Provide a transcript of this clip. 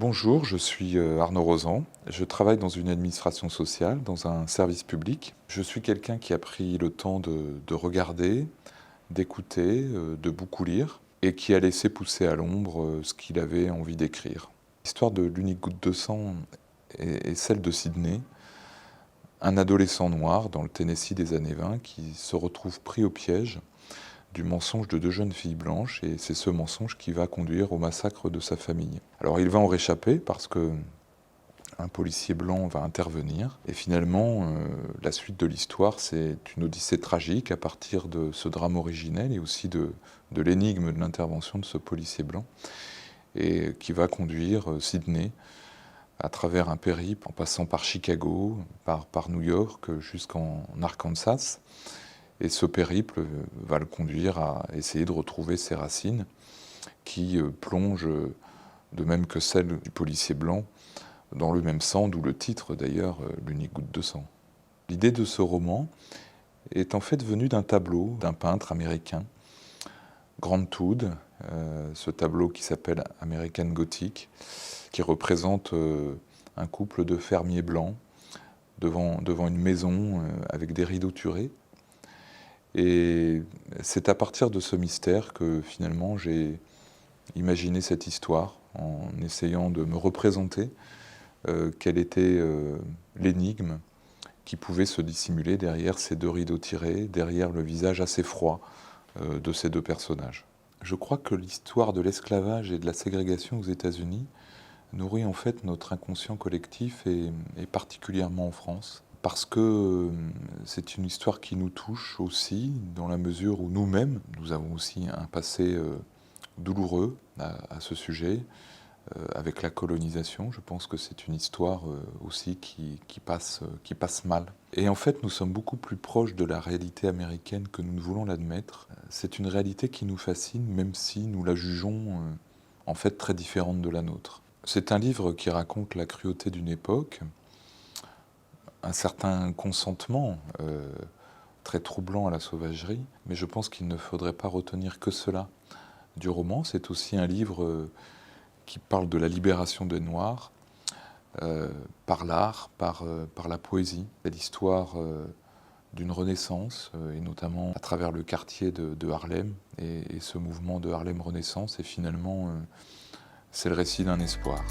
Bonjour, je suis Arnaud Rozan. Je travaille dans une administration sociale, dans un service public. Je suis quelqu'un qui a pris le temps de regarder, d'écouter, de beaucoup lire et qui a laissé pousser à l'ombre ce qu'il avait envie d'écrire. L'histoire de l'unique goutte de sang est celle de Sidney, un adolescent noir dans le Tennessee des années 20 qui se retrouve pris au piège du mensonge de deux jeunes filles blanches, et c'est ce mensonge qui va conduire au massacre de sa famille. Alors il va en réchapper parce que un policier blanc va intervenir, et finalement la suite de l'histoire, c'est une odyssée tragique à partir de ce drame originel et aussi de l'énigme de l'intervention de ce policier blanc, et qui va conduire Sidney à travers un périple en passant par Chicago, par New York jusqu'en Arkansas. Et ce périple va le conduire à essayer de retrouver ses racines, qui plongent, de même que celles du policier blanc, dans le même sang, d'où le titre d'ailleurs, l'unique goutte de sang. L'idée de ce roman est en fait venue d'un tableau d'un peintre américain, Grant Wood, ce tableau qui s'appelle American Gothic, qui représente un couple de fermiers blancs devant une maison avec des rideaux turés. Et c'est à partir de ce mystère que finalement j'ai imaginé cette histoire, en essayant de me représenter quelle était l'énigme qui pouvait se dissimuler derrière ces deux rideaux tirés, derrière le visage assez froid de ces deux personnages. Je crois que l'histoire de l'esclavage et de la ségrégation aux États-Unis nourrit en fait notre inconscient collectif, et particulièrement en France. Parce que c'est une histoire qui nous touche aussi, dans la mesure où nous-mêmes, nous avons aussi un passé douloureux à ce sujet, avec la colonisation. Je pense que c'est une histoire aussi qui passe mal. Et en fait, nous sommes beaucoup plus proches de la réalité américaine que nous ne voulons l'admettre. C'est une réalité qui nous fascine, même si nous la jugeons en fait très différente de la nôtre. C'est un livre qui raconte la cruauté d'une époque, un certain consentement très troublant à la sauvagerie, mais je pense qu'il ne faudrait pas retenir que cela du roman. C'est aussi un livre qui parle de la libération des Noirs par l'art, par la poésie. C'est l'histoire d'une renaissance, et notamment à travers le quartier de Harlem, et ce mouvement de Harlem Renaissance, et finalement c'est le récit d'un espoir.